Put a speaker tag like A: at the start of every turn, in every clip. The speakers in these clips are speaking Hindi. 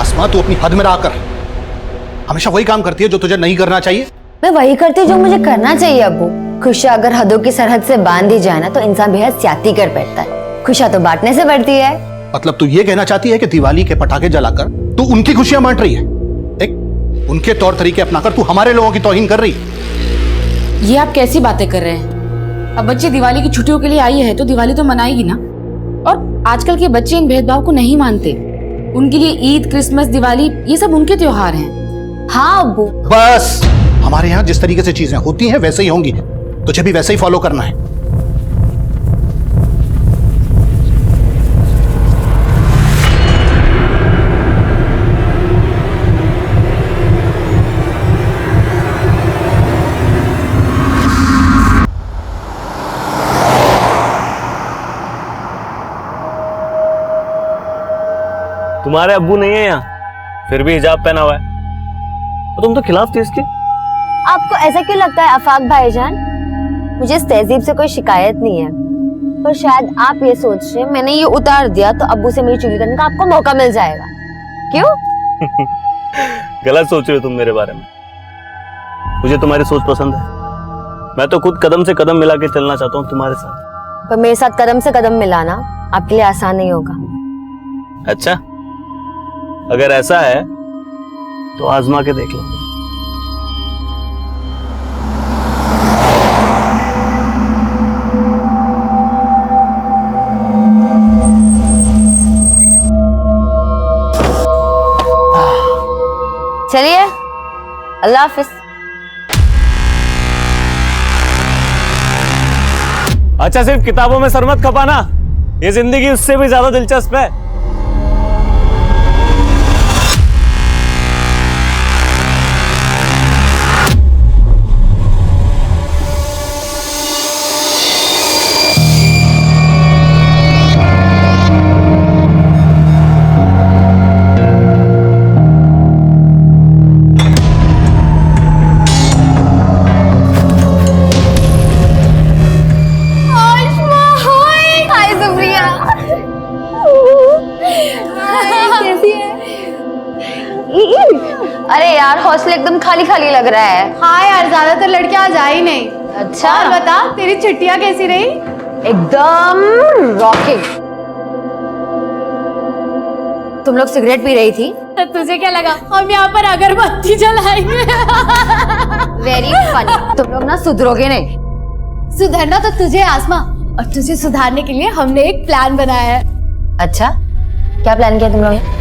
A: आसमा, तू अपनी हद में रहा कर। हमेशा वही काम करती है जो तुझे नहीं करना चाहिए।
B: मैं वही करती हूँ जो मुझे करना चाहिए अब्बू। खुशियाँ अगर हदों की सरहद से बांध दी जाए ना तो इंसान बेहद ज्यादती कर बैठता है। खुशियाँ तो बांटने से बढ़ती है।
A: मतलब तू ये कहना चाहती है कि दिवाली के पटाखे जलाकर तू उनकी खुशियां बांट रही है? देख, उनके तौर तरीके अपनाकर तू हमारे लोगों की तौहीन कर रही है।
C: ये आप कैसी बातें कर रहे हैं? अब बच्चे दिवाली की छुट्टियों के लिए आई है तो दिवाली तो मनाएगी ना। और आजकल के बच्चे इन भेदभाव को नहीं मानते। उनके लिए ईद, क्रिसमस, दिवाली ये सब उनके त्योहार हैं।
B: हाँ अब्बू,
A: बस, हमारे यहाँ जिस तरीके से चीजें होती हैं वैसे ही होंगी, तुझे भी वैसे ही फॉलो करना है।
D: तुम्हारे अब्बू नहीं है यहाँ, फिर भी हिजाब पहना हुआ है। तो तुम तो खिलाफ थी इसके।
B: आपको ऐसा क्यों लगता है आफाक भाईजान? मुझे इस तहजीब से कोई शिकायत नहीं है, पर शायद आप ये सोच रहे मैंने ये उतार दिया तो अब्बू से मेरी चुगली करने का आपको मौका मिल जाएगा। क्यों?
D: गलत सोच रहे हो तुम मेरे बारे में। मुझे तुम्हारी सोच पसंद है। मैं तो खुद कदम से कदम मिला के चलना चाहता हूँ तुम्हारे साथ।
B: पर मेरे साथ कदम से कदम मिलाना आपके लिए आसान नहीं होगा।
D: अच्छा, अगर ऐसा है तो आजमा के देख लो।
B: चलिए, अल्लाह हाफिज।
D: अच्छा, सिर्फ किताबों में सर मत खपाना, ये जिंदगी उससे भी ज्यादा दिलचस्प है।
B: अरे यार, हौसला एकदम खाली खाली लग रहा है।
E: हाँ यार, ज्यादातर लड़कियां आज आई नहीं।
B: अच्छा,
E: और बता, तेरी छुट्टियां कैसी रही?
B: एकदम रॉकिंग। तुम लोग सिगरेट पी रही थी?
E: तो तुझे क्या लगा हम यहाँ पर अगरबत्ती जलाएंगे?
B: Very funny. तुम लोग ना सुधरोगे नहीं।
E: सुधरना तो तुझे आसमा, और तुझे सुधारने के लिए हमने एक प्लान बनाया है।
B: अच्छा, क्या प्लान किया तुम लोग?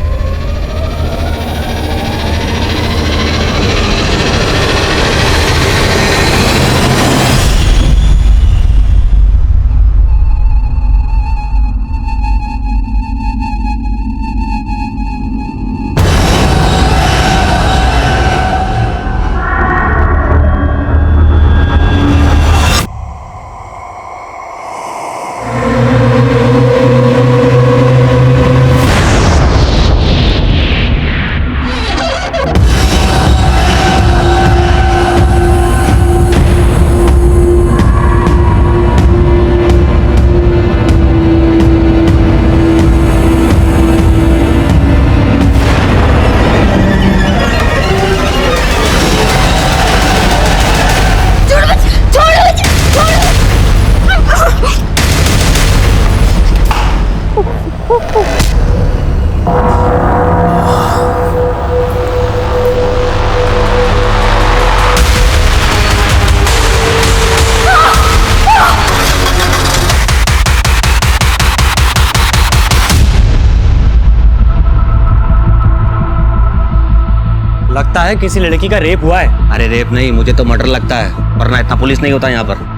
D: लगता है किसी लड़की का रेप हुआ है।
F: अरे रेप नहीं, मुझे तो मर्डर लगता है, वरना इतना पुलिस नहीं होता यहाँ पर।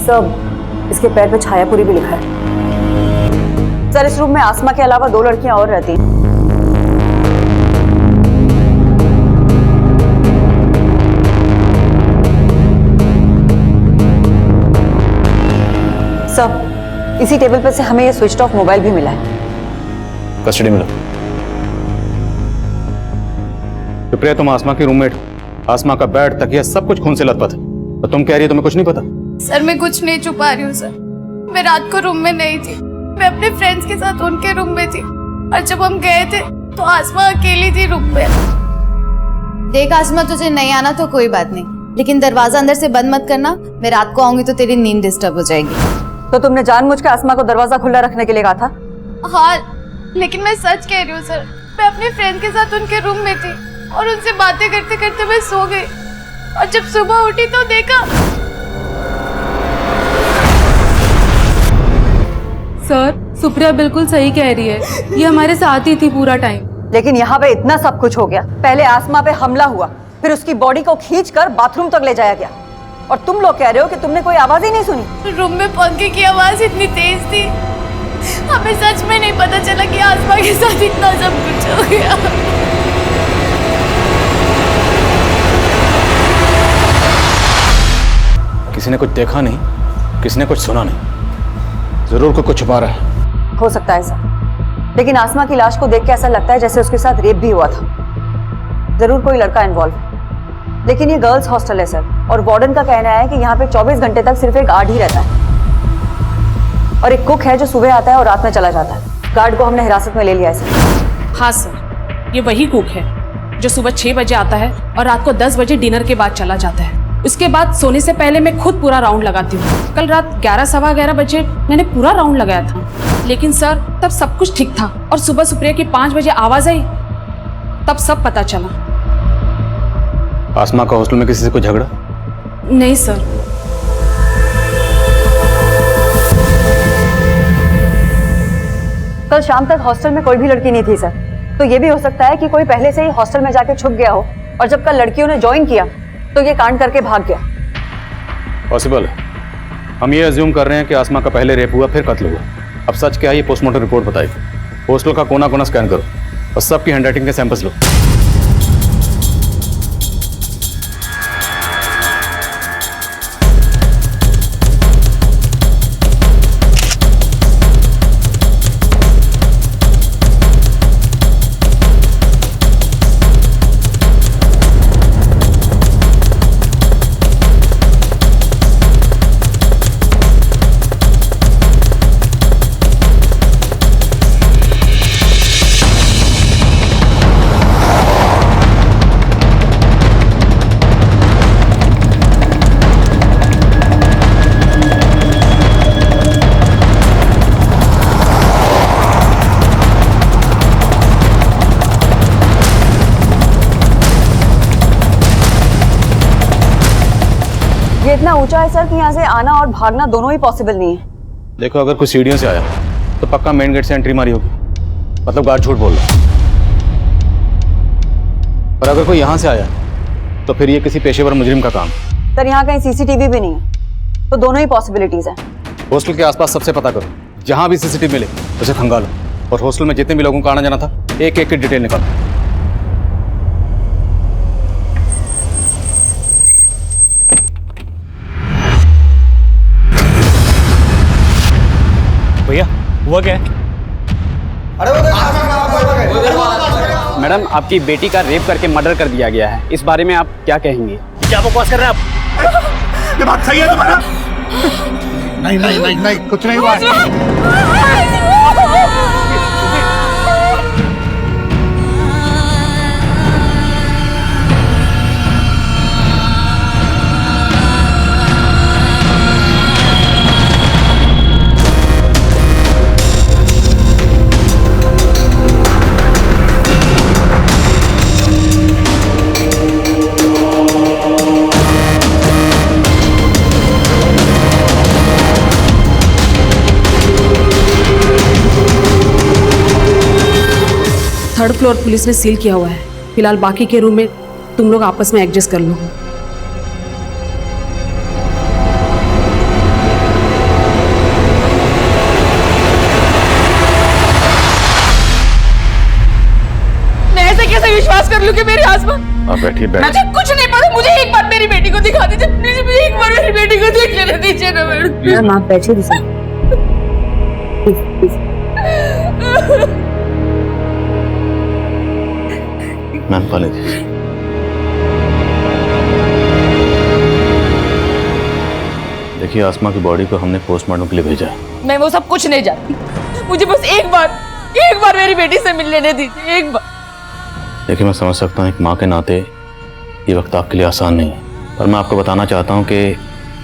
G: सर, इसके पैर पे छायापुरी भी लिखा है। सर, इस रूम में आसमा के अलावा 2 लड़कियां और रहती हैं। सर, इसी टेबल पर से हमें ये स्विच ऑफ मोबाइल भी मिला है।
H: कस्टडी में लो। सुप्रिया, तुम आसमा की रूममेट, आसमा का बेड, तकिया सब कुछ खून से लथपथ है, तो तुम कह रही है तुम्हें कुछ नहीं पता?
E: सर, मैं कुछ नहीं छुपा रही हूँ सर। मैं रात को रूम में नहीं थी, मैं अपने फ्रेंड्स के साथ उनके रूम में थी, और जब हम गए थे तो आसमा अकेली थी रूम में।
I: देख आसमा, तुझे नहीं आना तो कोई बात नहीं, लेकिन दरवाजा अंदर से बंद मत करना। मैं रात को आऊंगी तो तेरी नींद डिस्टर्ब हो जाएगी।
G: तो तुमने जानबूझ के आसमा को दरवाजा खुला रखने के लिए कहा था?
E: हाँ, लेकिन मैं सच कह रही हूँ सर। मैं अपने फ्रेंड के साथ उनके रूम में थी और उनसे बातें करते करते मैं सो गई, और जब सुबह उठी तो देखा।
J: सर, सुप्रिया बिल्कुल सही कह रही है, ये हमारे साथ ही थी पूरा टाइम।
G: लेकिन यहाँ पे इतना सब कुछ हो गया। पहले आसमा पे हमला हुआ, फिर उसकी बॉडी को खींचकर बाथरूम तक ले जाया गया, और तुम लोग कह रहे हो कि तुमने कोई आवाज ही नहीं सुनी।
E: रूम में पंखे की आवाज इतनी तेज थी, हमें सच में नहीं पता चला कि आसमा के साथ इतना सब कुछ हो गया।
H: किसी ने कुछ देखा नहीं, किसी ने कुछ सुना नहीं, जरूर कोई कुछ छुपा रहा है।
G: हो सकता है सर, लेकिन आसमा की लाश को देख के ऐसा लगता है जैसे उसके साथ रेप भी हुआ था। जरूर कोई लड़का इन्वॉल्व है। लेकिन ये गर्ल्स हॉस्टल है सर, और वार्डन का कहना है कि यहाँ पे 24 घंटे तक सिर्फ एक गार्ड ही रहता है, और एक कुक है जो सुबह आता है और रात में चला जाता है। गार्ड को हमने हिरासत में ले लिया है सर।
K: हाँ सर, ये वही कुक है जो सुबह 6 बजे आता है और रात को 10 बजे डिनर के बाद चला जाता है। उसके बाद सोने से पहले मैं खुद पूरा राउंड लगाती हूँ। कल रात 11 सवा 11 बजे मैंने पूरा राउंड लगाया था, लेकिन सर तब सब कुछ ठीक था, और सुबह सुप्रिया की 5 बजे आवाज आई, तब सब पता चला।
H: आसमा का हॉस्टल में किसी से कोई झगड़ा?
K: नहीं सर।
G: कल शाम तक हॉस्टल में कोई भी लड़की नहीं थी सर, तो ये भी हो सकता है कि कोई पहले से ही हॉस्टल में जाके छुप गया हो, और जब कल लड़कियों ने ज्वाइन किया तो ये कांड करके भाग गया।
H: पॉसिबल है। हम ये अज्यूम कर रहे हैं कि आसमा का पहले रेप हुआ, फिर कत्ल हुआ। अब सच क्या है ये पोस्टमार्टम रिपोर्ट बताएगी। हॉस्टल का कोना कोना स्कैन करो और सबकी हैंडराइटिंग के सैंपल्स लो।
G: ये इतना ऊंचा है सर कि यहाँ से आना और भागना दोनों ही पॉसिबल नहीं है।
H: देखो, अगर कोई सीढ़ियों से आया तो पक्का मेन गेट से एंट्री मारी होगी, मतलब गार्ड झूठ बोल रहा है। और अगर कोई यहाँ से आया तो फिर ये किसी पेशेवर मुजरिम का काम।
G: सर, यहाँ कहीं सीसीटीवी भी नहीं है, तो दोनों ही पॉसिबिलिटीज हैं।
H: हॉस्टल के आसपास सबसे पता करो, जहाँ भी सीसीटीवी मिले उसे खंगालो, और हॉस्टल में जितने भी लोगों का आना जाना था एक एक की डिटेल निकालो।
D: भैया हुआ क्या है?
L: मैडम, आपकी बेटी का रेप करके मर्डर कर दिया गया है, इस बारे में आप क्या कहेंगे?
D: क्या बकवास कर रहे हैं आप?
A: ये बात सही है तुम्हारा? नहीं नहीं नहीं नहीं, कुछ नहीं हुआ है।
K: थर्ड फ्लोर पुलिस ने सील किया हुआ है। फिलहाल बाकी के रूम में तुम लोग आपस में एडजस्ट कर लो। लूं कि मेरी आसमा।
H: आप बैठिए
K: मुझे कुछ नहीं पता, मुझे एक बार मेरी बेटी को दिखा दीजिए प्लीज, मुझे एक बार मेरी बेटी को देख लेने दीजिए ना मैडम।
G: मैम आप बैठिए प्लीज।
H: मैम पानी दीजिए। देखिए आसमा की बॉडी को हमने पोस्टमार्टम के लिए भेजा है।
K: मैं वो सब कुछ नहीं जानती, मुझे बस एक बार मेरी बेटी से मिल लेने दीजिए, एक बार।
H: देखिए मैं समझ सकता हूँ एक माँ के नाते ये वक्त आपके लिए आसान नहीं है, पर मैं आपको बताना चाहता हूँ कि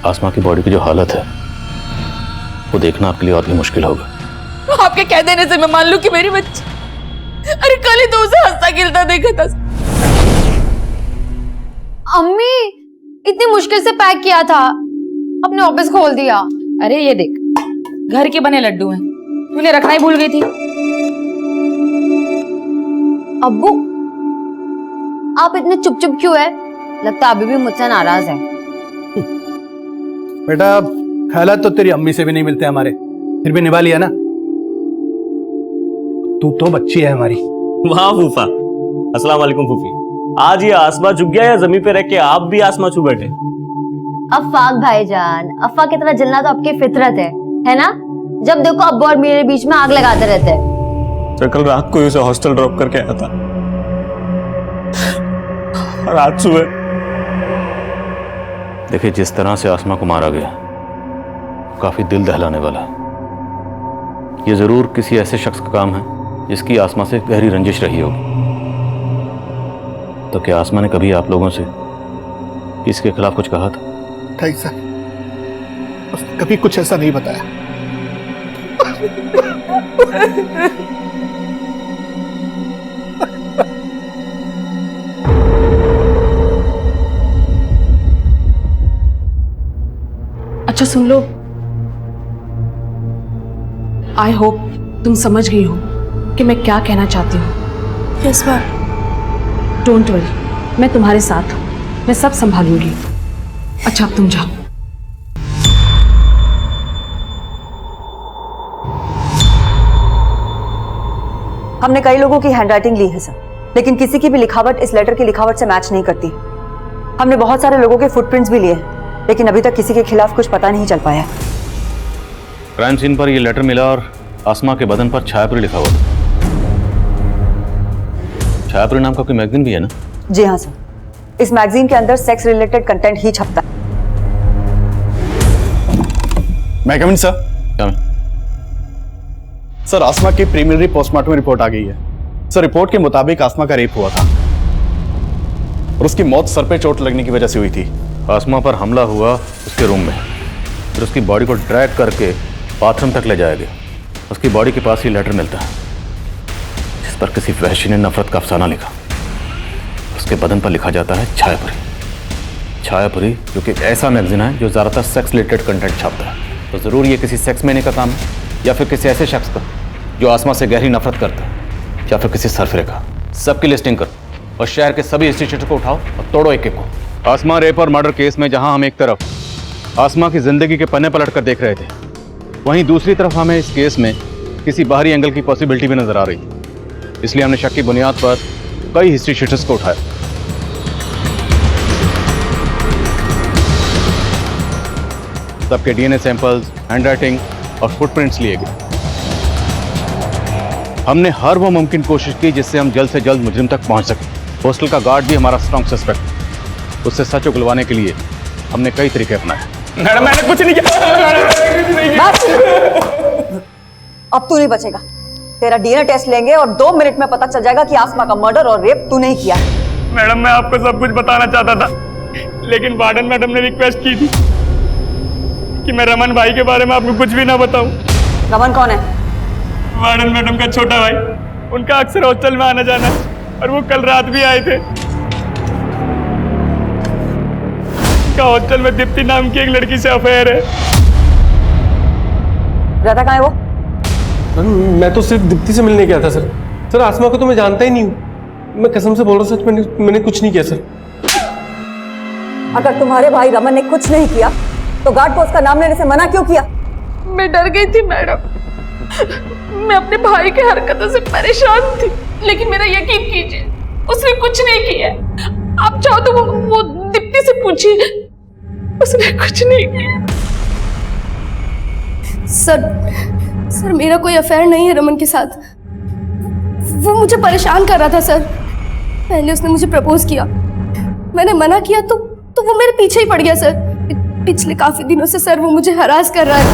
H: आसमा की बॉडी की जो हालत है वो देखना आपके लिए और भी मुश्किल होगा।
K: आपके कह देने से मैं मान लूं कि मेरी बच्ची, अरे कल ही तो उसे हंसता खेलता देखा था।
B: अम्मी इतनी मुश्किल से पैक किया था, अपने ऑफिस खोल दिया।
C: अरे ये देख, घर के बने लड्डू हैं, तूने रखना ही भूल गई थी।
B: अब्बू आप इतने चुप चुप क्यों है? लगता अभी भी मुझसे नाराज है।
A: बेटा ख्यालात तो तेरी अम्मी से भी नहीं मिलते हमारे, फिर भी निभा लिया ना। तू तो बच्ची है हमारी।
D: वाह फूफा, अस्सलाम वालेकुम फूफी। आज ये आसमा चुप गया या जमीन पे रह के आप भी आसमा छू बैठे?
B: अफाक भाईजान, अफा की तरह जलना तो आपकी फितरत है ना? जब देखो अब्बू और मेरे बीच में आग लगाते रहते हैं।
D: तो कल रात को उसे हॉस्टल ड्रॉप करके आया था और आज सुबह।
H: देखिए जिस तरह से आसमा को मारा गया काफी दिल दहलाने वाला। ये जरूर किसी ऐसे शख्स का काम है जिसकी आसमा से गहरी रंजिश रही होगी। तो क्या आसमा ने कभी आप लोगों से इसके खिलाफ कुछ कहा था?
A: नहीं सर, उसने कभी कुछ ऐसा नहीं बताया।
K: अच्छा सुन लो, आई होप तुम समझ गई हो कि मैं क्या कहना चाहती हूँ।
E: Yes ma'am.
K: डोंट वरी, मैं तुम्हारे साथ हूँ, मैं सब संभालूंगी। अच्छा अब तुम जाओ।
G: हमने कई लोगों की हैंडराइटिंग ली है सर, लेकिन किसी की भी लिखावट इस लेटर की लिखावट से मैच नहीं करती। हमने बहुत सारे लोगों के फुटप्रिंट्स भी लिए हैं, लेकिन अभी तक किसी के खिलाफ कुछ पता नहीं चल पाया।
H: क्राइम सीन पर यह लेटर मिला और आसमा के बदन पर छायापुरी लिखा हुआ था। छायापुरी नाम का कोई मैगजीन भी है ना?
G: जी हाँ सर, इस मैगजीन के अंदर सेक्स रिलेटेड कंटेंट ही छपता है।
M: मैं कमिंग सर? सर आसमा की प्रीलिमिनरी पोस्टमार्टम रिपोर्ट आ गई है सर। रिपोर्ट के मुताबिक आसमा का रेप हुआ था और उसकी मौत सर पे चोट लगने की वजह से हुई थी।
H: आसमा पर हमला हुआ उसके रूम में, फिर उसकी बॉडी को ड्रैग करके बाथरूम तक ले जाया गया। उसकी बॉडी के पास ही लेटर मिलता है जिस पर किसी वहशी ने नफरत का अफसाना लिखा। उसके बदन पर लिखा जाता है छायापुरी। छायापुरी जो कि एक ऐसा मैगजीन है जो ज़्यादातर सेक्स रिलेटेड कंटेंट छापता है। तो ज़रूर ये किसी सेक्स मैने का काम है या फिर किसी ऐसे शख्स का जो आसमा से गहरी नफरत करता है, या फिर किसी सरफरे का। सबकी लिस्टिंग करो और शहर के सभी इंस्टीट्यूट को उठाओ और तोड़ो एक एक को। आसमा रेप और मर्डर केस में जहां हम एक तरफ आसमा की जिंदगी के पन्ने पलट कर देख रहे थे, वहीं दूसरी तरफ हमें इस केस में किसी बाहरी एंगल की पॉसिबिलिटी भी नजर आ रही थी। इसलिए हमने शक की बुनियाद पर कई हिस्ट्री शीटर्स को उठाया। सबके डीएनए सैंपल्स, हैंडराइटिंग और फुटप्रिंट्स लिए गए। हमने हर वो मुमकिन कोशिश की जिससे हम जल्द से जल्द मुजरिम तक पहुंच सकें। हॉस्टल का गार्ड भी हमारा स्ट्रॉन्ग सस्पेक्ट। उससे सच उगलवाने के लिए हमने कई तरीके अपनाए।
D: मैडम मैंने कुछ नहीं किया।
G: अब तू नहीं बचेगा। तेरा डीएनए टेस्ट लेंगे और 2 मिनट में पता चल जाएगा कि आसमा का मर्डर और रेप तूने ही किया है।
D: मैडम मैं आपको सब कुछ बताना चाहता था, लेकिन वार्डन मैडम ने रिक्वेस्ट की थी कि मैं रमन भाई के बारे में आपको कुछ भी ना बताऊं।
G: रमन कौन है?
D: वार्डन मैडम का छोटा भाई। उनका अक्सर हॉस्टल में आना जाना और वो कल रात भी आए थे। उनका हॉस्टल में दीप्ति नाम की एक लड़की से अफेयर है।
G: रहता कहाँ है वो?
N: मैं तो सिर्फ दीप्ति से मिलने गया था सर। सर आसमा को तो मैं जानता ही नहीं हूँ। मैं कसम से बोल रहा हूँ सच, मैंने कुछ नहीं किया सर।
G: अगर तुम्हारे भाई रमन ने कुछ नहीं किया तो गार्ड को उसका नाम लेने से मना क्यों किया?
K: मैं डर गई थी मैडम, मैं अपने भाई की हरकतों से परेशान थी। लेकिन मेरा यकीन कीजिए, उसने कुछ नहीं किया है। आप चाहो तो वो दीप्ति से पूछिए, उसने कुछ नहीं किया।
E: सर मेरा कोई अफेयर नहीं है रमन के साथ। वो मुझे परेशान कर रहा था सर। पहले उसने मुझे प्रपोज किया, मैंने मना किया तो वो मेरे पीछे ही पड़ गया सर। पिछले काफी दिनों से सर वो मुझे हरास कर रहा है।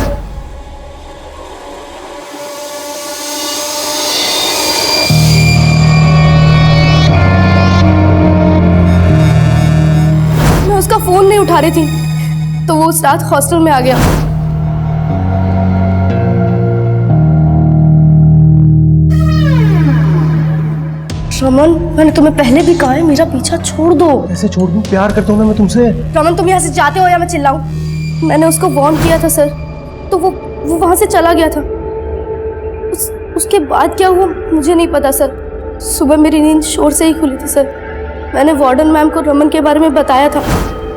E: मैं उसका फोन नहीं उठा रही थी तो वो उस रात हॉस्टल में आ गया। रमन, मैंने तुम्हें पहले भी कहा है मेरा पीछा छोड़ दो।
N: ऐसे छोड़ दूं? प्यार करता हूं ना मैं तुमसे।
E: रमन, तुम यहाँ से जाते हो या मैं चिल्लाऊं? मैंने उसको वार्न किया था सर, तो वो वहां से चला गया था। उसके बाद क्या हुआ मुझे नहीं पता सर। सुबह मेरी नींद शोर से ही खुली थी सर। मैंने वार्डन मैम को रमन के बारे में बताया था,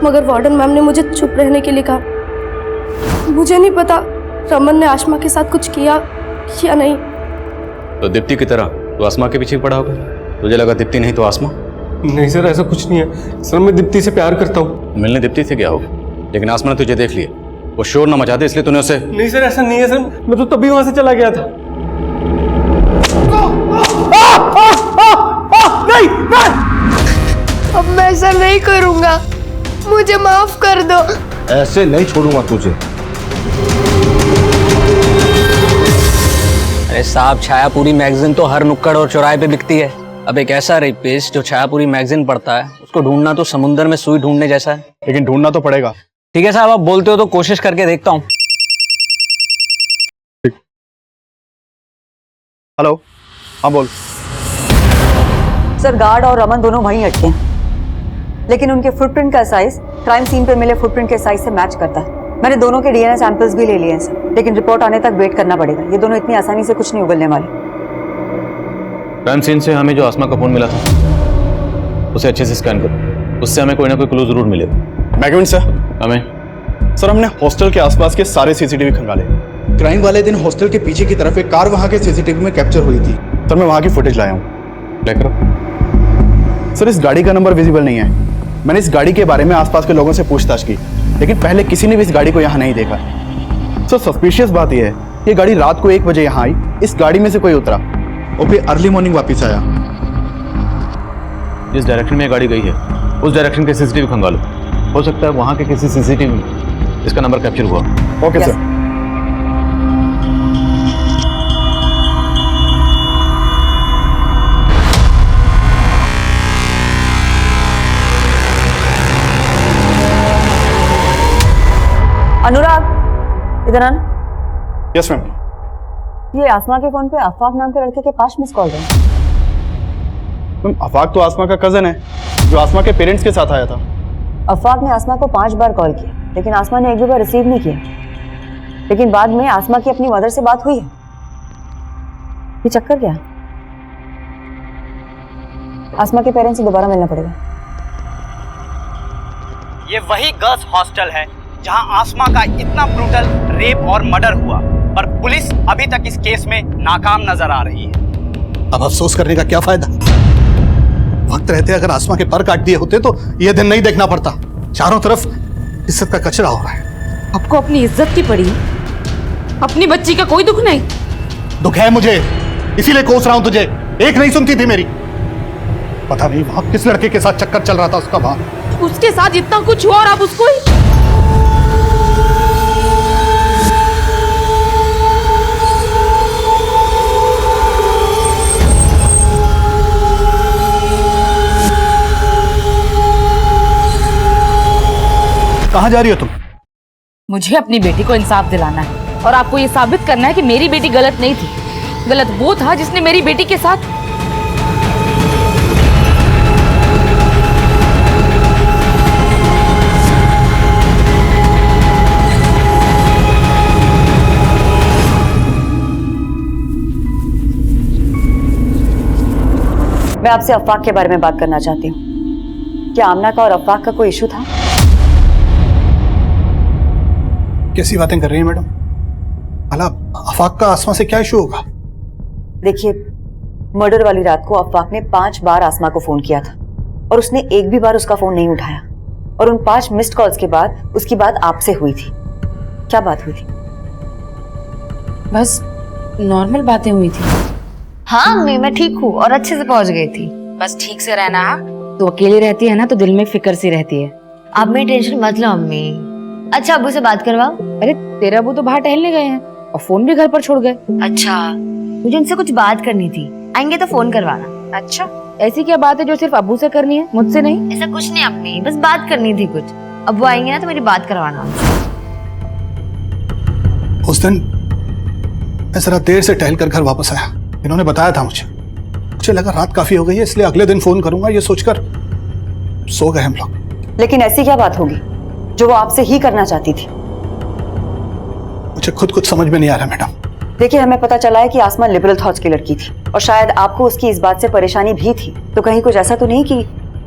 E: मगर वार्डन मैम ने मुझे चुप रहने के लिए कहा। मुझे नहीं पता रमन ने आसमा के साथ कुछ किया या नहीं।
H: तो दीप्ति की तरह तो आसमा के पीछे पड़ा होगा। तुझे लगा दीप्ति नहीं तो आसमा?
N: नहीं सर, ऐसा कुछ नहीं है सर। मैं दीप्ति से प्यार करता हूँ।
H: मिलने दीप्ति से गया हो, लेकिन आसमा ने तुझे देख लिया। वो शोर ना मचा दे इसलिए तूने उसे।
N: नहीं सर, ऐसा नहीं है सर। मैं तो तभी वहां से चला गया था।
A: नहीं,
E: अब मैं ऐसा नहीं करूंगा, मुझे माफ कर दो।
A: ऐसे नहीं छोड़ूंगा तुझे।
F: अरे साहब, छायापुरी मैगजीन तो हर नुक्कड़ और चौराहे पे बिकती है। अब एक ऐसा रेपिस्ट जो छायापुरी मैगजीन पढ़ता है, उसको ढूंढना तो समुद्र में सुई ढूंढने जैसा है।
M: लेकिन ढूंढना तो पड़ेगा।
F: ठीक है साहब, आप बोलते हो तो कोशिश करके देखता हूँ।
M: हेलो, हाँ बोल।
G: सर, गार्ड और रमन दोनों वहीं अटके हैं, लेकिन उनके फुटप्रिंट का साइज क्राइम सीन पे मिले फुटप्रिंट के साइज से मैच करता है। मैंने दोनों के डीएनए सैंपल्स भी ले लिए हैं सर, लेकिन रिपोर्ट आने तक वेट करना पड़ेगा। ये दोनों इतनी आसानी से कुछ नहीं उगलने वाले।
H: क्राइम सीन से हमें जो आसमा का फोन मिला था उसे अच्छे से स्कैन करो, उससे हमें कोई ना कोई क्लू जरूर मिलेगा।
M: मैगविन सर।
H: हमें
M: सर, हमने हॉस्टल के आसपास के सारे सीसीटीवी खंगाले।
A: क्राइम वाले दिन हॉस्टल के पीछे की तरफ एक कार वहां के सीसीटीवी में कैप्चर हुई थी।
M: सर, मैं वहां की फुटेज लाया हूँ।
H: प्ले करो।
M: सर, इस गाड़ी का नंबर विजिबल नहीं है। मैंने इस गाड़ी के बारे में आसपास के लोगों से पूछताछ की, लेकिन पहले किसी ने भी इस गाड़ी को यहाँ नहीं देखा। सर, सस्पिशियस बात यह है ये गाड़ी रात को 1 बजे यहाँ आई, इस गाड़ी में से कोई उतरा और फिर अर्ली मॉर्निंग वापस आया।
H: जिस डायरेक्शन में ये गाड़ी गई है उस डायरेक्शन के सीसीटीवी खंगालो। हो सकता है वहां के किसी सीसीटीवी में इसका नंबर कैप्चर हुआ।
M: Okay sir.
G: अनुराग, इधर आना।
M: Yes ma'am.
G: ये आसमा के फोन पे अफाक नाम के लड़के के 5 मिस कॉल है।
M: मैम, अफाक तो आसमा का कजन है जो आसमा के पेरेंट्स के साथ आया था।
G: अफाक ने आसमा को 5 बार कॉल किया, लेकिन आसमा ने एक भी बार रिसीव नहीं किया। लेकिन बाद में आसमा की अपनी मदर से बात हुई है। ये चक्कर क्या? आसमा के पेरेंट्स से दोबारा मिलना पड़ेगा।
L: ये वही गर्ल्स हॉस्टल है जहां आसमा का इतना ब्रूटल रेप और मर्डर हुआ, पर पुलिस अभी तक इस केस में नाकाम नजर आ रही है।
A: अब अफसोस करने का क्या फायदा? वक्त रहते अगर आसमा के पर काट दिए होते तो यह दिन नहीं देखना पड़ता। चारों तरफ इज्जत का कचरा हो रहा है।
C: आपको अपनी इज्जत की पड़ी, अपनी बच्ची का कोई दुख नहीं।
A: दुख है मुझे, इसीलिए कोस रहा हूं तुझे। एक नहीं सुनती थी मेरी। पता नहीं वहां किस लड़के के साथ चक्कर चल रहा था उसका। वहां
C: उसके साथ इतना कुछ हुआ और आप उसको ही।
A: कहां जा रही हो तुम?
C: मुझे अपनी बेटी को इंसाफ दिलाना है और आपको ये साबित करना है कि मेरी बेटी गलत नहीं थी। गलत वो था जिसने मेरी बेटी के साथ।
G: मैं आपसे अफाक के बारे में बात करना चाहती हूँ। क्या आमना का और अफाक का कोई इशू था?
A: कैसी बातें कर रही हैं मैडम? भला अफाक का आसमा से क्या इशू होगा?
G: देखिए, मर्डर वाली रात को अफवाक ने 5 बार आसमा को फोन किया था और उसने एक भी बार उसका फोन नहीं उठाया। और उन 5 मिस्ड कॉल्स के बाद उसकी बात आपसे हुई थी। क्या बात हुई थी?
C: बस नॉर्मल बातें हुई थी।
B: हाँ अम्मी, मैं ठीक हूँ और अच्छे से पहुंच गई थी।
C: बस ठीक से रहना। तो अकेली रहती है ना तो दिल में फिक्र सी रहती है।
B: आप मेरी टेंशन मत लो अम्मी। अच्छा अब्बू से बात करवाओ।
C: अरे तेरे अब्बू तो बाहर टहलने गए हैं और फोन भी घर पर छोड़ गए।
B: अच्छा, मुझे उनसे कुछ बात करनी थी, आएंगे तो फोन करवाना।
C: अच्छा, ऐसी क्या बात है जो सिर्फ अब्बू से करनी है, मुझसे नहीं?
B: ऐसा कुछ नहीं अम्मी, बस बात करनी थी कुछ। अब्बू आएंगे ना तो मेरी बात करवाना उनसे।
A: उस दिन मैं जरा देर से टहल कर घर वापस आया। इन्होंने बताया था मुझे लगा रात काफी हो गई है, इसलिए अगले दिन फोन करूंगा ये सोचकर सो गए हम लोग।
G: लेकिन ऐसी क्या बात होगी जो वो आपसे ही करना चाहती थी?
A: मुझे खुद कुछ समझ में नहीं आ रहा मैडम।
G: देखिए, हमें पता चला है कि आसमा लिबरल थॉट्स की लड़की थी और शायद आपको उसकी इस बात से परेशानी भी थी। तो कहीं कुछ ऐसा तो नहीं कि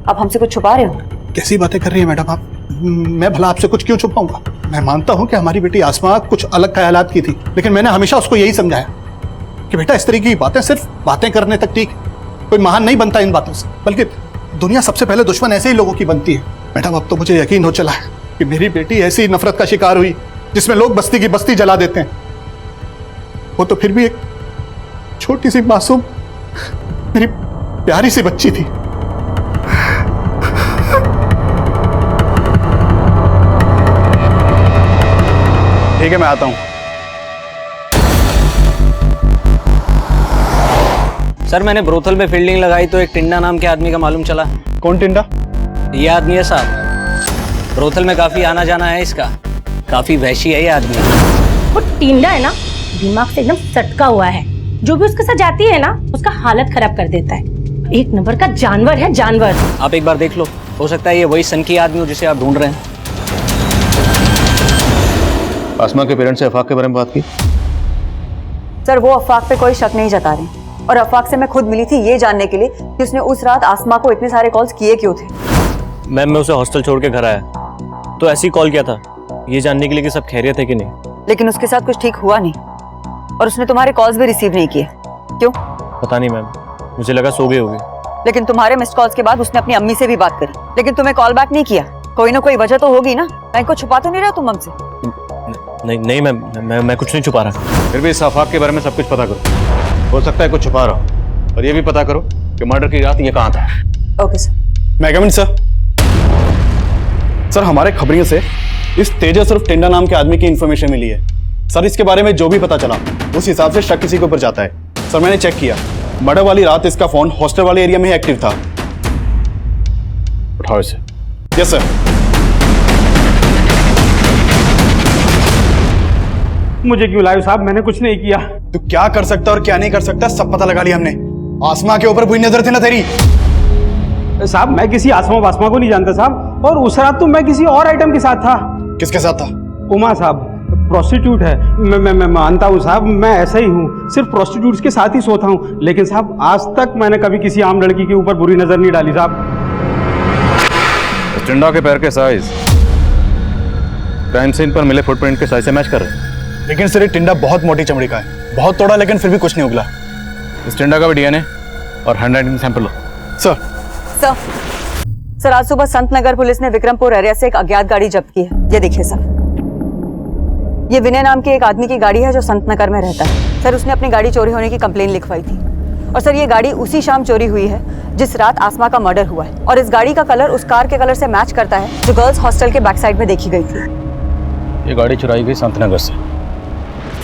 G: आप हमसे कुछ छुपा रहे हो?
A: कैसी बातें कर रही है मैडम आप? मैं भला आपसे कुछ क्यों छुपाऊंगा? मैं मानता हूं कि हमारी बेटी आसमा कुछ अलग ख्यालात की थी, लेकिन मैंने हमेशा उसको यही समझाया कि बेटा इस तरीके की बातें सिर्फ बातें करने तक ठीक, कोई महान नहीं बनता इन बातों से, बल्कि दुनिया सबसे पहले दुश्मन ऐसे ही लोगों की बनती है। मैडम अब तो मुझे यकीन हो चला है कि मेरी बेटी ऐसी नफरत का शिकार हुई जिसमें लोग बस्ती की बस्ती जला देते हैं, वो तो फिर भी एक छोटी सी मासूम मेरी प्यारी सी बच्ची थी।
M: ठीक है, मैं आता हूं।
F: सर मैंने ब्रोथल में फील्डिंग लगाई तो एक टिंडा नाम के आदमी का मालूम चला।
M: कौन टिंडा?
F: ये आदमी है साहब। ब्रोथल में काफी आना जाना है इसका, काफी वहशी है ये आदमी।
O: वो टिंडा है ना, दिमाग से एकदम सटका हुआ है। जो भी उसके साथ जाती है ना, उसका हालत खराब कर देता है। एक नंबर का जानवर है, जानवर।
F: आप एक बार देख लो, हो सकता है ये वही सनकी आदमी हो जिसे आप ढूंढ रहे हैं।
H: आसमा के पेरेंट्स से अफाक के बारे में बात की?
G: सर वो अफवाक पे कोई शक नहीं जता रहे और अफवाक से मैं खुद मिली थी ये जानने के लिए कि उसने उस रात आसमा को इतने सारे कॉल्स किए क्यों थे।
D: मैम मैं उसे हॉस्टल छोड़ के घर आया तो ऐसे ही कॉल किया था, ये जानने के लिए कि सब खैरियत है कि नहीं।
G: लेकिन उसके साथ कुछ ठीक हुआ नहीं और उसने तुम्हारे कॉल्स भी रिसीव नहीं किए। क्यों?
D: पता नहीं मैम, मुझे लगा सो गई होगी।
G: लेकिन तुम्हारे मिस्ड कॉल्स के बाद उसने अपनी अम्मी से भी बात करी, लेकिन तुम्हें कॉल बैक नहीं किया। कोई ना कोई वजह तो होगी ना, मैं को छुपा तो नहीं रहा तुम हमसे?
D: नहीं मैम, मैं कुछ नहीं छुपा रहा।
H: फिर भी इस अफाक के बारे में सब कुछ पता करो, हो सकता है कुछ छुपा रहा हो। और ये भी पता करो कि मर्डर की रात ये कहाँ था।
G: Okay sir.
M: मैं कमिंग सर। सर हमारे खबरियों से इस तेजस और टिंडा नाम के आदमी की इंफॉर्मेशन मिली है। सर इसके बारे में जो भी पता चला उस हिसाब से शक किसी के ऊपर जाता है। सर मैंने चेक किया, मर्डर वाली रात इसका फोन हॉस्टल वाले एरिया में ही एक्टिव था।
H: उठाओ इसे।
M: Yes sir.
P: मुझे क्यों लाए साहब? मैंने कुछ नहीं किया।
M: तू क्या कर सकता और क्या नहीं कर सकता सब पता लगा लिया हमने। आसमा के ऊपर बुरी नजर थी ना तेरी?
P: साहब मैं किसी आसमा वासमा को नहीं जानता साहब, और उस रात तो मैं किसी और आइटम के साथ था।
M: किसके साथ था?
P: उमा साहब, प्रोस्टिट्यूट है। मैं मानता हूँ साहब, मैं ऐसा ही हूँ, सिर्फ प्रोस्टिट्यूट्स के साथ ही सोता हूँ। लेकिन साहब आज तक मैंने कभी किसी आम लड़की के ऊपर बुरी नजर नहीं डाली साहब।
H: टिंडा के पैर के साइज क्राइम सीन पर मिले फुटप्रिंट के साइज से मैच कर रहे हैं।
M: लेकिन सर ये टिंडा बहुत मोटी चमड़ी का है, बहुत तोड़ा लेकिन फिर भी कुछ नहीं उगला।
H: इस टिंडा का भी डीएनए और हैंडराइटिंग सैंपल लो।
M: सर
G: सर आज सुबह संत नगर पुलिस ने विक्रमपुर एरिया से एक अज्ञात गाड़ी जब्त की है। ये देखिए सर, ये विनय नाम के एक आदमी की गाड़ी है जो संत नगर में रहता है। सर उसने अपनी गाड़ी चोरी होने की कंप्लेन लिखवाई थी और सर ये गाड़ी उसी शाम चोरी हुई है जिस रात आसमा का मर्डर हुआ है। और इस गाड़ी का कलर उस कार के कलर से मैच करता है जो गर्ल्स हॉस्टल के बैक साइड में देखी गई थी।
H: ये गाड़ी चुराई गई संत नगर से,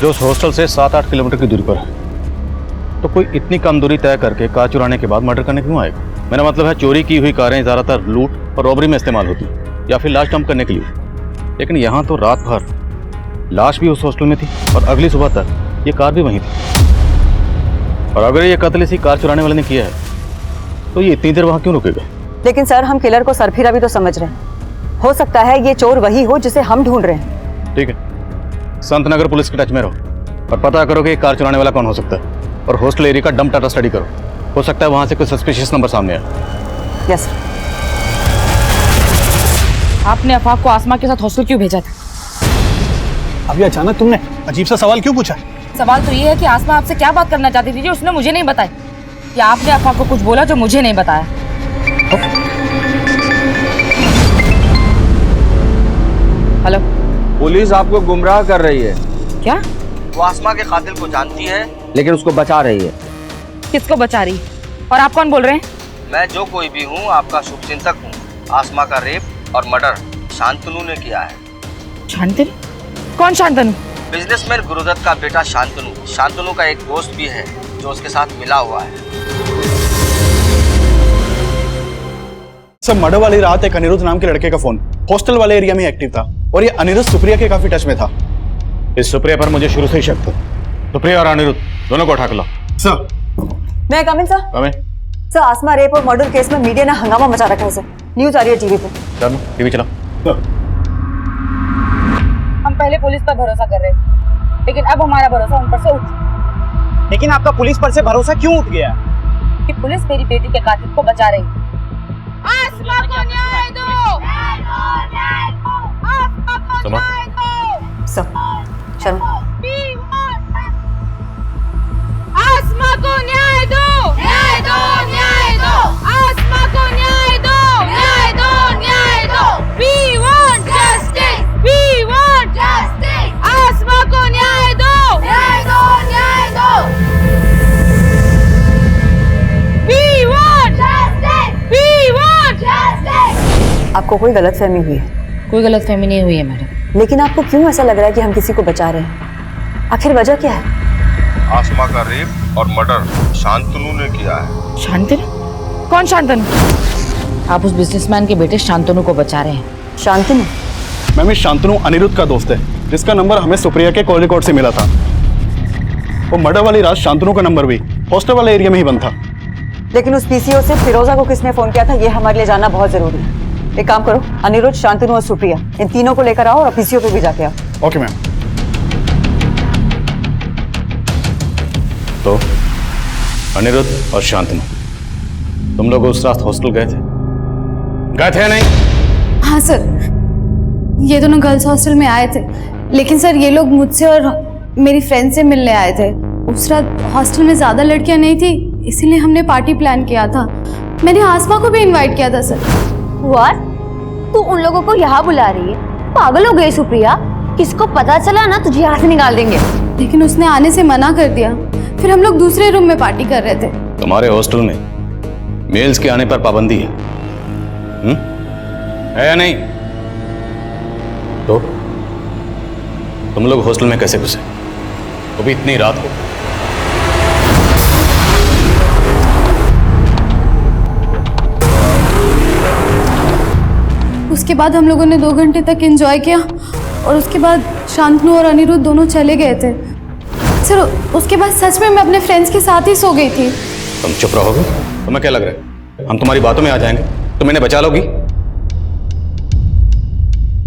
H: जो उस हॉस्टल से 7-8 किलोमीटर की दूरी पर है। तो कोई इतनी कम दूरी तय करके कार चुराने के बाद मर्डर करने क्यों आएगा? मेरा मतलब है चोरी की हुई कारें ज़्यादातर लूट और रॉबरी में इस्तेमाल होती या फिर लाश डंप करने के लिए। लेकिन यहाँ तो रात भर लाश भी उस हॉस्टल में थी और अगली सुबह तक ये कार भी वहीं थी। और अगर ये कत्ल इसी कार चुराने वाले ने किया है तो ये इतनी देर वहाँ क्यों रुकेगा?
G: लेकिन सर हम किलर को सरफिरा भी तो समझ रहे हैं। हो सकता है ये चोर वही हो जिसे हम ढूंढ रहे हैं।
H: ठीक है, संत नगर पुलिस के टच में रहो और पता करो कि कार चुराने वाला कौन हो सकता है। और हॉस्टल एरिया का डंप डाटा स्टडी करो, हो सकता है वहां से कोई सस्पिशियस नंबर सामने आए।
G: यस।
C: आपने अफाक को आसमा के साथ हॉस्टल क्यों भेजा था?
A: अभी अचानक तुमने अजीब सा सवाल क्यों पूछा?
C: सवाल तो ये है कि आसमा आपसे क्या बात करना चाहती थी जो उसने मुझे नहीं बताई। कि आपने अफवाह को कुछ बोला जो मुझे नहीं बताया। हेलो,
Q: पुलिस आपको गुमराह कर रही है।
C: क्या?
L: वो आसमा के कातिल को जानती है,
Q: लेकिन उसको बचा रही है।
C: किसको बचा रही? और आप कौन बोल रहे हैं?
L: मैं जो कोई भी हूँ आपका शुभचिंतक हूँ। आसमा का रेप और मर्डर शांतनु ने किया है।
C: शांतनु? कौन शांतनु?
L: बिजनेसमैन गुरुदत्त का बेटा शांतनु। शांतनु का एक दोस्त भी है जो उसके साथ मिला हुआ है।
M: सर, मर्डर वाली रात एक अनिरुद्ध नाम के लड़के का फोन हॉस्टल वाले एरिया में एक्टिव था और ये अनिरुद्ध सुप्रिया के काफी टच में था।
H: इस सुप्रिया पर मुझे शुरू से ही शक था। सुप्रिया और अनिरुद्ध दोनों को उठा के लाओ।
M: सर,
G: मैं कमिंग सर।
H: कमिंग।
G: सर, आसमा रेप और मर्डर केस में मीडिया ने हंगामा मचा रखा है सर। न्यूज आ रही है टीवी पे।
H: चलो टीवी चलाओ।
C: हम पहले पुलिस पर भरोसा कर रहे थे, लेकिन अब हमारा भरोसा उन पर से उठ।
L: लेकिन आपका पुलिस पर से भरोसा क्यों उठ गया?
C: कि पुलिस मेरी बेटी के कातिल को बचा रही है।
R: आसमा को न्याय दो!
H: सुमा,
G: सर, शर्मा,
R: आसमा को न्याय दो! न्याय दो! न्याय दो! आसमा को न्याय दो! न्याय दो! न्याय दो! We want justice! We want justice! आसमा को न्याय दो! न्याय दो! न्याय दो! We want justice! We want justice!
G: आपको कोई गलतफहमी हुई है?
C: कोई गलतफहमी नहीं हुई है मैडम।
G: लेकिन आपको क्यों ऐसा लग रहा है कि हम किसी को बचा रहे हैं? आखिर वजह क्या है?
S: आसमा का रेप और मर्डर शांतनु ने किया है।
C: शांतनु? कौन शांतनु? आप उस बिजनेसमैन के बेटे शांतनु को बचा रहे हैं।
G: शांतनु?
M: मैम, इस शांतनु अनिरुद्ध का दोस्त है जिसका नंबर हमें सुप्रिया के कॉल रिकॉर्ड से मिला था। वो मर्डर वाली रात शांतनु का नंबर भी हॉस्टल वाले एरिया में ही बंद था।
G: लेकिन उस पीसीओ से फिरोजा को किसने फोन किया था, ये हमारे लिए जानना बहुत जरूरी है। एक काम करो, अनिरुद्ध, शांतनु और सुप्रिया, इन तीनों को लेकर आओ और पीसीओ पे भी जाके आओ।
M: Okay ma'am.
H: तो अनिरुद्ध और शांतनु, तुम लोग उस रात हॉस्टल गए थे नहीं?
E: हाँ सर, ये दोनों गर्ल्स हॉस्टल में आए थे, लेकिन सर ये लोग मुझसे और मेरी फ्रेंड से मिलने आए थे। उस रात हॉस्टल में ज्यादा लड़कियां नहीं थी, इसीलिए हमने पार्टी प्लान किया था। मैंने आसमा को भी इनवाइट किया था सर।
B: व्हाट? तू उन लोगों को यहाँ बुला रही है? पागल हो गई सुप्रिया? किसको पता चला ना तुझे यहाँ से निकाल देंगे।
E: लेकिन उसने आने से मना कर दिया। फिर हम लोग दूसरे रूम में पार्टी कर रहे थे।
H: तुम्हारे हॉस्टल में मेल्स के आने पर पाबंदी है, है या नहीं? तो तुम लोग हॉस्टल में कैसे घुसे, वो भी इतनी रात को?
E: उसके बाद हम लोगों ने 2 घंटे तक एंजॉय किया और उसके बाद शांतनु और अनिरुद्ध दोनों चले गए थे। सर, उसके बाद सच में मैं अपने फ्रेंड्स के साथ ही सो गई थी।
H: तुम चुप रहोगे? तुम्हें क्या लग रहा है हम तुम्हारी बातों में आ जाएंगे? तुम इन्हें बचा लोगी?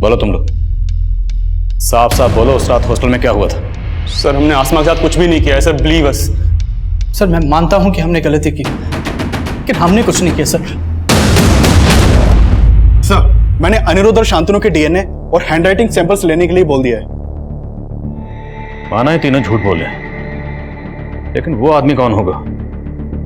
H: बोलो तुम लोग, साफ साफ बोलो, उस रात हॉस्टल में क्या हुआ था?
N: सर, हमने आसमा के साथ कुछ भी नहीं किया है सर, बिलीव अस।
A: सर, मैं मानता हूं कि हमने गलती की, लेकिन हमने कुछ नहीं किया सर।
M: सर, मैंने अनिरुद्ध और शांतनु के डीएनए और हैंडराइटिंग सैंपल्स लेने के लिए बोल दिया है।
H: माना है तीनों झूठ बोले, लेकिन वो आदमी कौन होगा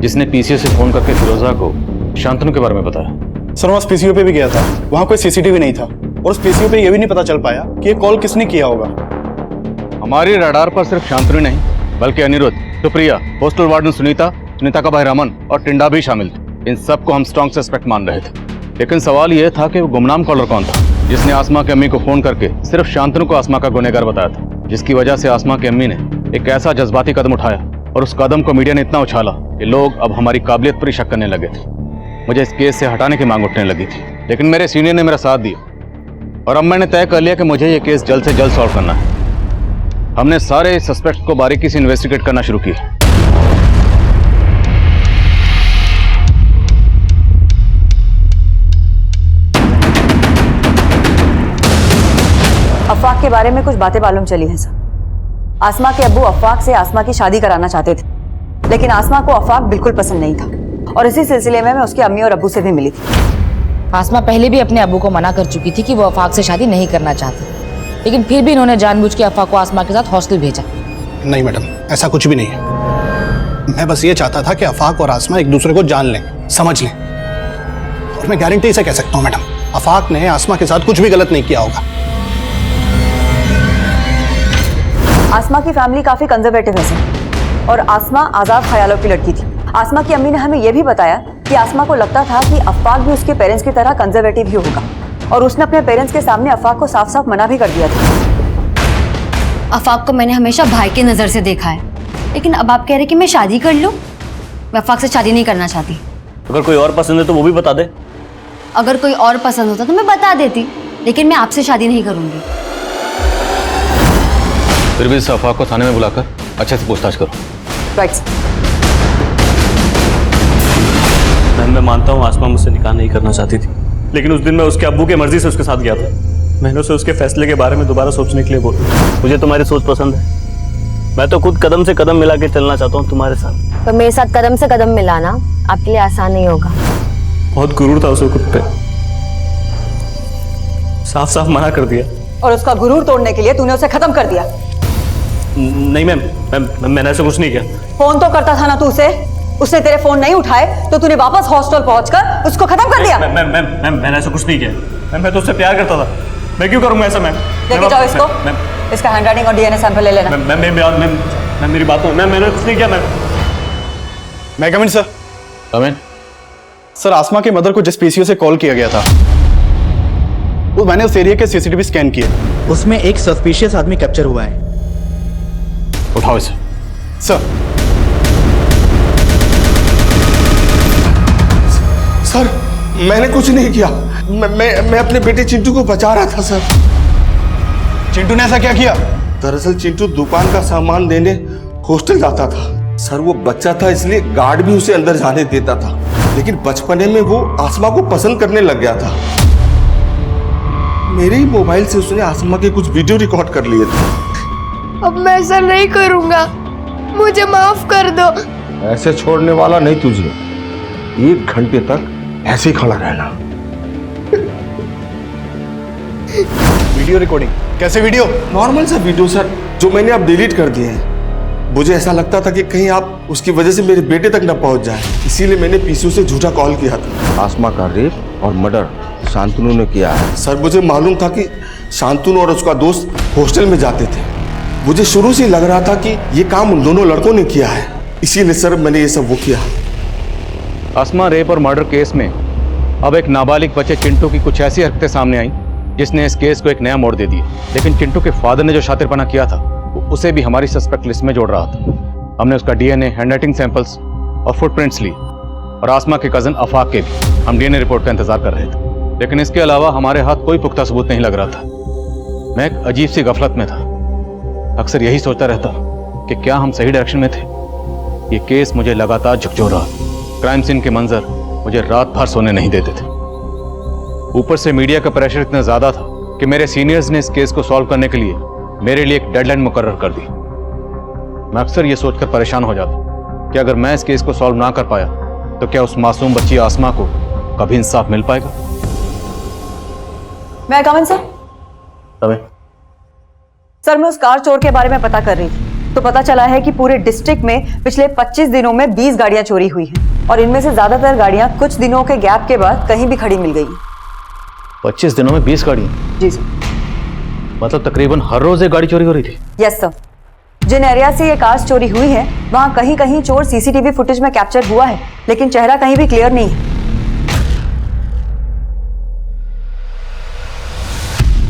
H: जिसने पीसीओ से फोन करके फिरोजा को शांतनु के बारे में बताया?
M: सर, वहाँ पीसीओ पे भी गया था, वहाँ कोई सीसीटीवी नहीं था और उस पीसीओ पे ये भी नहीं पता चल पाया कि ये कॉल किसने किया होगा।
H: हमारी रडार पर सिर्फ शांतनु नहीं बल्कि अनिरुद्ध, सुप्रिया, हॉस्टल वार्डन सुनीता का भाई रमन और टिंडा भी शामिल थे। इन सबको हम स्ट्रॉन्ग सस्पेक्ट मान रहे थे, लेकिन सवाल यह था कि वो गुमनाम कॉलर कौन था जिसने आसमा की अम्मी को फोन करके सिर्फ शांतनु को आसमा का गुनहगार बताया था, जिसकी वजह से आसमा की अम्मी ने एक ऐसा जज्बाती कदम उठाया और उस कदम को मीडिया ने इतना उछाला कि लोग अब हमारी काबिलियत पर ही शक करने लगे थे। मुझे इस केस से हटाने की मांग उठने लगी थी, लेकिन मेरे सीनियर ने मेरा साथ दिया और अब मैंने तय कर लिया कि मुझे ये केस जल्द से जल्द सॉल्व करना है। हमने सारे सस्पेक्ट को बारीकी से इन्वेस्टिगेट करना शुरू किया।
G: अफवाक के बारे में कुछ बातें मालूम चली हैं सर। आसमा के अब्बू अफवाक से आसमा की शादी कराना चाहते थे, लेकिन आसमा को अफवाक बिल्कुल पसंद नहीं था और इसी सिलसिले में मैं उसकी अम्मी और अब्बू से भी मिली थी।
C: आसमा पहले भी अपने अब्बू को मना कर चुकी थी कि वो अफवाक से शादी नहीं करना चाहती, लेकिन फिर भी इन्होंने जानबूझ के अफवाक को आसमा के साथ हॉस्टल भेजा।
A: नहीं मैडम, ऐसा कुछ भी नहीं है। मैं बस ये चाहता था कि आफाक और आसमा एक दूसरे को जान लें, समझ लें। और मैं गारंटी से कह सकता हूं मैडम, आफाक ने आसमा के साथ कुछ भी गलत नहीं किया होगा।
G: आसमा की फैमिली काफी कंजर्वेटिव है सर, और आसमा आजाद ख्यालों की लड़की थी। आसमा की अम्मी ने हमें यह भी बताया कि आसमा को लगता था कि आफाक भी उसके पेरेंट्स की तरह कंजर्वेटिव ही होगा, और उसने अपने पेरेंट्स के सामने आफाक को साफ साफ मना भी कर दिया था।
B: आफाक को मैंने हमेशा भाई की नज़र से देखा है, लेकिन अब आप कह रहे कि मैं शादी कर लूं? मैं आफाक से शादी नहीं करना चाहती।
D: अगर कोई और पसंद है तो वो भी बता दे।
B: अगर कोई और पसंद होता तो मैं बता देती, लेकिन मैं आपसे शादी नहीं करूंगी।
H: फिर भी इस आफाक को थाने में बुलाकर अच्छे से पूछताछ करो।
G: राइट।
D: मैं मानता हूँ आसमा मुझसे निकाह नहीं करना चाहती थी, लेकिन उस दिन मैं उसके अब्बू की मर्जी से उसके साथ गया था। मैंने उसे उसके फैसले के बारे में दोबारा सोचने के लिए बोला। मुझे तुम्हारी सोच पसंद है, मैं तो खुद कदम से कदम मिला के चलना चाहता हूँ तुम्हारे साथ।
B: पर मेरे साथ कदम से कदम मिलाना आपके लिए आसान नहीं होगा।
D: बहुत गुरूर था उसे खुद पे, साफ साफ मना कर दिया।
G: और उसका गुरूर तोड़ने के लिए तूने उसे खत्म कर दिया।
D: नहीं मैम, मैंने ऐसा कुछ नहीं किया।
G: फोन तो करता था ना तू उसे, उसने तेरे फोन नहीं उठाए तो तूने वापस हॉस्टल पहुंचकर उसको खत्म कर दिया।
D: मैंने ऐसा कुछ नहीं किया। मैं तो उससे प्यार करता था, मैं क्यों करूंगा ऐसा? मैम
G: लेके जाओ इसको, इसका हैंडराइटिंग और डीएनए सैंपल ले लेना।
D: मैम मेरी बात मैंने कुछ नहीं किया।
M: मैं कम इन सर।
H: कम इन।
M: सर, आसमा के मदर को जिस पीसीओ से कॉल किया गया था, वो मैंने उस एरिया के सीसीटीवी स्कैन किए,
T: उसमें एक सस्पिशियस आदमी कैप्चर हुआ है।
H: उठाओ इसे।
M: सर।
S: सर, मैंने कुछ नहीं किया। मैं अपने बेटे चिंटू को बचा रहा था सर।
M: चिंटू ने ऐसा क्या किया?
S: दरअसल चिंटू दुकान का सामान देने हॉस्टल जाता था सर। वो बच्चा था इसलिए गार्ड भी उसे अंदर जाने देता था, लेकिन बचपने में वो आसमा को पसंद करने लग गया था। मेरे ही मोबाइल से उसने आसमा के कुछ वीडियो रिकॉर्ड कर लिए थे।
E: अब मैं ऐसा नहीं करूंगा, मुझे माफ कर दो।
S: ऐसे छोड़ने वाला नहीं तुझे, 1 घंटे तक ऐसे ही खड़ा रहना।
M: Video recording? कैसे वीडियो?
S: नॉर्मल सा वीडियो सर, जो मैंने अब डिलीट कर दिए हैं। मुझे ऐसा लगता था कि कहीं आप उसकी वजह से मेरे बेटे तक न पहुंच जाए, इसीलिए मैंने पीसीओ से झूठा कॉल किया था। आसमा का रेप और मर्डर शांतनु ने किया है सर। मुझे मालूम था कि शांतनु और उसका दोस्त हॉस्टल में जाते थे। मुझे शुरू से लग रहा था कि ये काम उन दोनों लड़कों ने किया है, इसीलिए सर मैंने ये सब वो किया।
H: आसमा रेप और मर्डर केस में अब एक नाबालिग बच्चे चिंटू की कुछ ऐसी हरकतें सामने आई जिसने इस केस को एक नया मोड़ दे दिया। लेकिन चिंटू के फादर ने जो शातिरपना किया था, उसे भी हमारी सस्पेक्ट लिस्ट में जोड़ रहा था। हमने उसका डीएनए, हैंडराइटिंग सैंपल्स और फुटप्रिंट्स ली, और आसमा के कजन आफाक के भी हम डीएनए रिपोर्ट का इंतजार कर रहे थे। लेकिन इसके अलावा हमारे हाथ कोई पुख्ता सबूत नहीं लग रहा था। मैं एक अजीब सी गफलत में था। अक्सर यही सोचता रहता कि क्या हम सही डायरेक्शन में थे। ये केस मुझे लगातार झकझोर रहा। क्राइम सीन के मंजर मुझे रात भर सोने नहीं देते थे। ऊपर से मीडिया का प्रेशर इतना ज्यादा था कि मेरे सीनियर्स ने इस केस को सॉल्व करने के लिए मेरे लिए एक डेडलाइन मुकर्रर कर दी। मैं अक्सर ये सोचकर परेशान हो जाता कि अगर मैं इस केस को सॉल्व ना कर पाया तो क्या उस मासूम बच्ची आसमा को कभी इंसाफ मिल पाएगा?
G: मैं कम इन सर। सर, मैं उस कार चोर के बारे में पता कर रही थी, तो पता चला है कि पूरे डिस्ट्रिक्ट में पिछले 25 दिनों में 20 गाड़ियां चोरी हुई हैं, और इनमें से ज्यादातर गाड़ियां कुछ दिनों के गैप के बाद कहीं भी खड़ी मिल गई।
H: 25 दिनों में 20 गाड़ियां?
G: जी सर।
H: मतलब तकरीबन हर रोज एक गाड़ी चोरी हो रही थी?
G: Yes sir. जिन एरिया से ये कार्स चोरी हुई है, वहां कहीं कहीं चोर सीसीटीवी फुटेज में कैप्चर हुआ है, लेकिन चेहरा कहीं भी क्लियर नहीं है।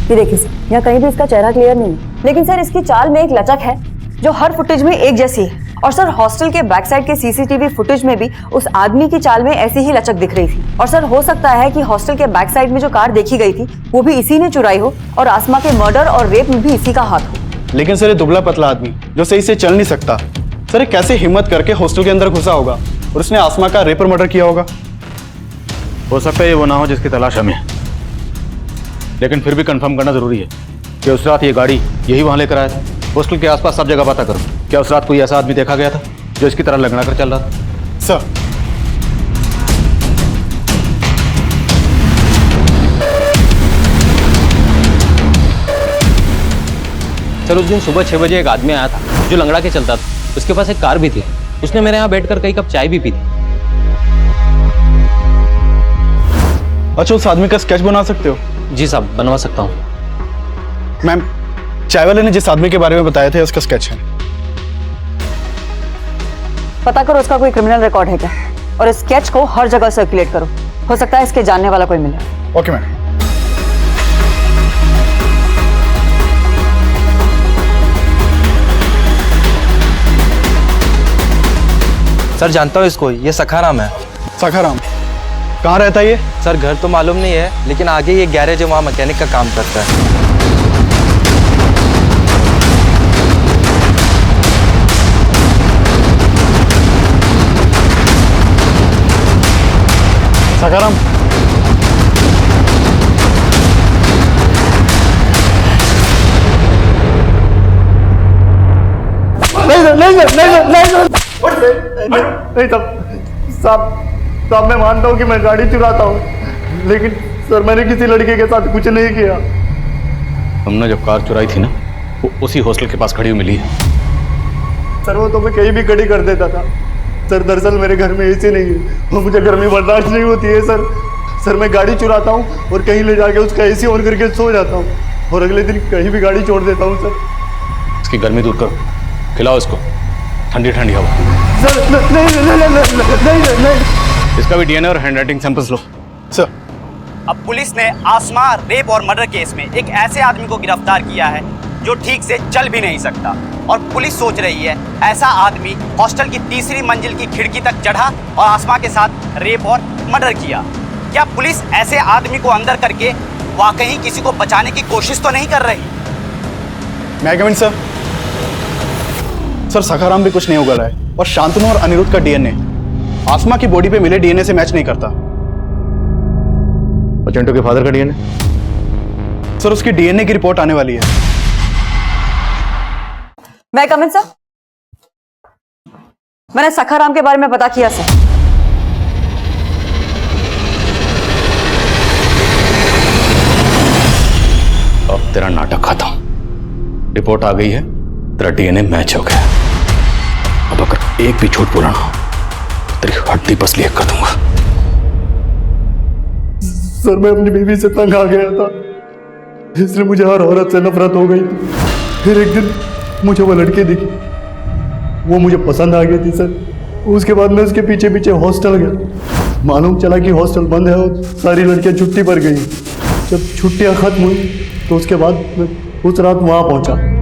G: ये देखिए सर, यहाँ कहीं भी इसका चेहरा क्लियर नहीं है, लेकिन सर इसकी चाल में एक लचक है जो हर फुटेज में एक जैसी है। और सर, हॉस्टल के बैक साइड के सीसीटीवी फुटेज में भी उस आदमी की चाल में ऐसी ही लचक दिख रही थी। और सर, हो सकता है कि हॉस्टल के बैक साइड में जो कार देखी गई थी वो भी इसी ने चुराई हो, और आसमा के मर्डर और रेप में भी इसी का हाथ हो।
M: लेकिन सर, ये दुबला पतला आदमी जो सही से चल नहीं सकता, सर ये कैसे हिम्मत करके हॉस्टल के अंदर घुसा होगा और उसने आसमा का रेप और मर्डर किया होगा?
H: हो सकता है ये वो ना हो जिसकी तलाश हमें, लेकिन फिर भी कंफर्म करना जरूरी है कि उस रात ये गाड़ी यही वहां लेकर आया था। हॉस्टल के आसपास सब जगह पता करो, क्या उस रात कोई ऐसा आदमी देखा गया था जो इसकी तरह लगना कर चल रहा था?
F: सर, उस दिन सुबह 6 बजे एक आदमी आया था जो लंगड़ा के चलता था। उसके पास एक कार भी थी। उसने मेरे यहाँ बैठकर कई कप चाय भी पी थी।
M: अच्छा, उस आदमी का स्केच बना सकते हो?
F: जी साहब, बनवा सकता हूँ।
M: मैम, चाय वाले ने जिस आदमी के बारे में बताया था उसका स्केच है।
G: पता करो उसका कोई क्रिमिनल रिकॉर्ड है क्या, और इस स्केच को हर जगह सर्कुलेट करो। हो सकता है इसके जानने वाला कोई मिले।
M: Okay ma'am.
Q: सर जानता हूँ इसको, ये सखाराम है।
M: सखाराम कहाँ रहता है ये?
Q: सर घर तो मालूम नहीं है, लेकिन आगे ये गैरेज है, वहाँ मैकेनिक का काम करता है।
M: सखाराम,
A: नहीं साहब, मैं मानता हूँ कि मैं गाड़ी चुराता हूँ, लेकिन सर मैंने किसी लड़के के साथ कुछ नहीं किया।
H: हमने जो कार चुराई थी ना, वो उसी हॉस्टल के पास खड़ी हुई मिली है।
A: सर वो तो मैं कहीं भी खड़ी कर देता था। सर दरअसल मेरे घर में एसी नहीं है और मुझे गर्मी बर्दाश्त नहीं होती है सर मैं गाड़ी चुराता हूँ और कहीं ले जाके उसका एसी ऑन करके सो जाता हूँ और अगले दिन कहीं भी गाड़ी छोड़ देता हूँ सर।
H: इसकी गर्मी दूर करो, खिलाओ इसको ठंडी ठंडी हवा।
A: सर नहीं।
H: इसका भी डीएनए और हैंडराइटिंग सैंपल्स लो।
M: सर,
L: अब पुलिस ने आसमा रेप और मर्डर केस में एक ऐसे आदमी को गिरफ्तार किया है जो ठीक से चल भी नहीं सकता, और पुलिस सोच रही है ऐसा आदमी हॉस्टल की तीसरी मंजिल की खिड़की तक चढ़ा और आसमा के साथ रेप और मर्डर किया। क्या पुलिस ऐसे आदमी को अंदर करके वाकई किसी को बचाने की कोशिश तो नहीं कर रही?
M: मैं कमिंग सर। सर सखाराम भी कुछ नहीं उगल रहा है, और शांतनु और अनिरुद्ध का डीएनए आसमा की बॉडी पे मिले डीएनए से मैच नहीं करता।
H: और चिंटू के फादर का डीएनए?
M: सर उसकी डीएनए की रिपोर्ट आने वाली है।
G: मैं कमिंग सर। मैंने सखाराम के बारे में पता किया सर।
H: अब तेरा नाटक खत्म। रिपोर्ट आ गई है, तेरा डीएनए मैच हो गया। अब अगर एक भी झूठ बोला ना, तेरी हड्डी पसली कर दूंगा।
A: सर मैं अपनी बीवी से तंग आ गया था, इसलिए मुझे हर औरत से नफरत हो गई थी। फिर एक दिन मुझे वो लड़की दिखी, वो मुझे पसंद आ गई थी सर। उसके बाद मैं उसके पीछे पीछे हॉस्टल गया। मालूम चला कि हॉस्टल बंद है और सारी लड़कियां छुट्टी पर गई। जब छुट्टियां खत्म हुई तो उसके बाद मैं उस रात वहां पहुंचा।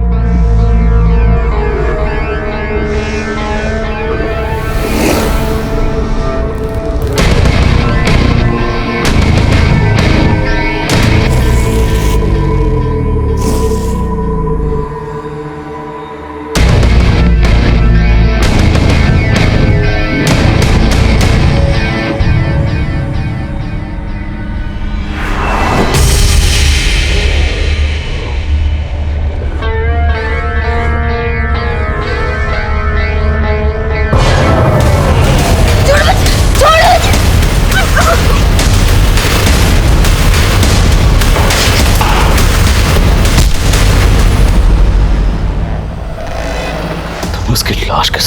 H: उसकी लाश के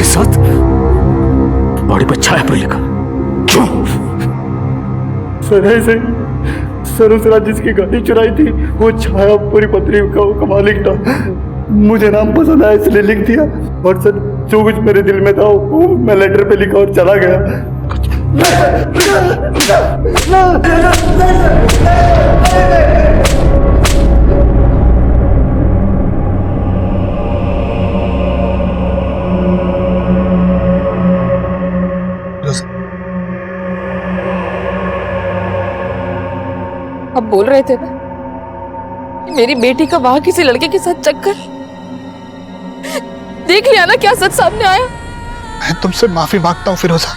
H: साथ बॉडी पर छायापुर लिखा। क्यों?
A: सर ऐसे ही। सर उस रात जिसकी गाड़ी चुराई थी वो छायापुरी पत्री का मालिक था। मुझे नाम पसंद आया इसलिए लिख दिया, और सर जो कुछ मेरे दिल में था वो मैं लेटर पे लिखा और चला गया।
K: अब बोल रहे थे ना मेरी बेटी का वहां किसी लड़के के साथ चक्कर, देख लिया ना क्या सच सामने आया।
A: मैं तुमसे माफी मांगता हूं फिरोजा,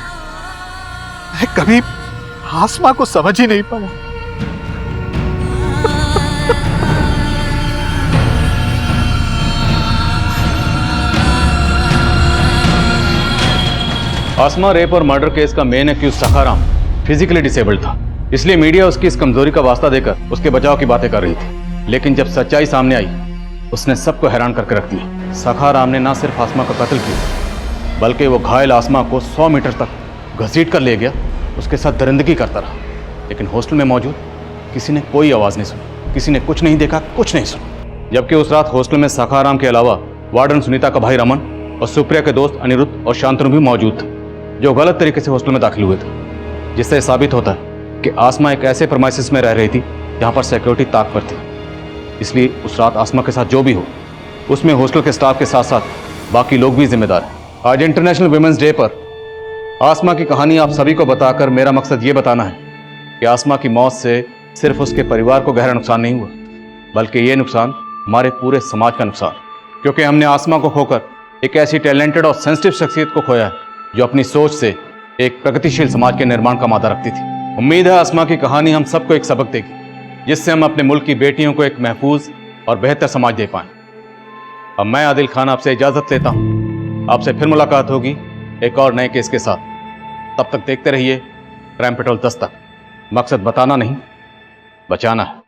A: मैं कभी आसमा को समझ ही नहीं पाया।
H: आसमा रेप और मर्डर केस का main accused Sakharam physically disabled था, इसलिए मीडिया उसकी इस कमजोरी का वास्ता देकर उसके बचाव की बातें कर रही थी। लेकिन जब सच्चाई सामने आई उसने सबको हैरान करके रख दिया। सखा राम ने ना सिर्फ आसमा का कत्ल किया, बल्कि वो घायल आसमा को 100 मीटर तक घसीट कर ले गया, उसके साथ दरिंदगी करता रहा। लेकिन हॉस्टल में मौजूद किसी ने कोई आवाज़ नहीं सुनी, किसी ने कुछ नहीं देखा, कुछ नहीं सुना। जबकि उस रात हॉस्टल में सखा राम के अलावा वार्डन सुनीता का भाई रमन और सुप्रिया के दोस्त अनिरुद्ध और शांतनु भी मौजूद थे, जो गलत तरीके से हॉस्टल में दाखिल हुए थे, जिससे साबित होता है कि आसमा एक ऐसे प्रमाइसिस में रह रही थी जहाँ पर सिक्योरिटी ताक पर थी। इसलिए उस रात आसमा के साथ जो भी हो, उसमें हॉस्टल के स्टाफ के साथ साथ बाकी लोग भी जिम्मेदार हैं। आज इंटरनेशनल वुमेन्स डे पर आसमा की कहानी आप सभी को बताकर मेरा मकसद ये बताना है कि आसमा की मौत से सिर्फ उसके परिवार को गहरा नुकसान नहीं हुआ, बल्कि ये नुकसान हमारे पूरे समाज का नुकसान, क्योंकि हमने आसमा को खोकर एक ऐसी टैलेंटेड और सेंसिटिव शख्सियत को खोया है जो अपनी सोच से एक प्रगतिशील समाज के निर्माण का मादा रखती थी। उम्मीद है आसमा की कहानी हम सबको एक सबक देगी, जिससे हम अपने मुल्क की बेटियों को एक महफूज और बेहतर समाज दे पाएं। अब मैं आदिल खान आपसे इजाज़त लेता हूँ। आपसे फिर मुलाकात होगी एक और नए केस के साथ। तब तक देखते रहिए क्राइम पेट्रोल 10 तक। मकसद बताना नहीं, बचाना है।